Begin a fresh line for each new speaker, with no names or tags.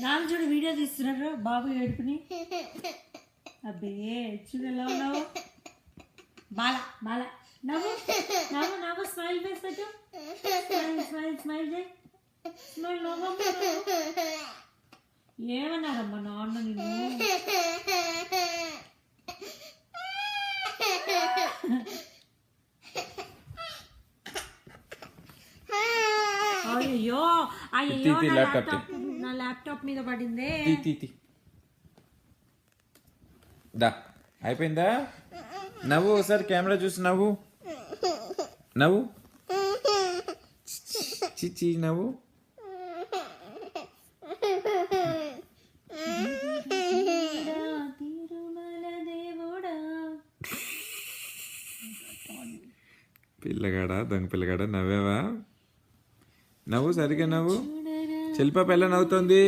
నాన్న చూడు వీడియో తీస్తున్నారు బాబు ఏడుపుని. అబ్బే చూడు ఎలా ఉన్నావు. బాల బాల నవ్వు నవ్వు నవ్వు. స్మైల్ ఫేస్ పెట్టు. స్మైల్ స్మైల్ స్మైల్ చేయి. స్మైల్ నవ్వమ్మ. ఏమన్నారమ్మా నాన్న నిన్ను? అయ్యో అయ్యో నా ల్యాప్టాప్ మీద పడిందే.
దా అయిపోయిందా? నవ్వు ఒకసారి కెమెరా చూసి నవ్వు నవ్వు. చిచ్చి నవ్వు. పిల్లగాడా దొంగ పిల్లగాడా నవ్వావా? నవ్వు సరిగా నవ్వు. చెల్లిపాప ఎలా నవ్వుతోంది?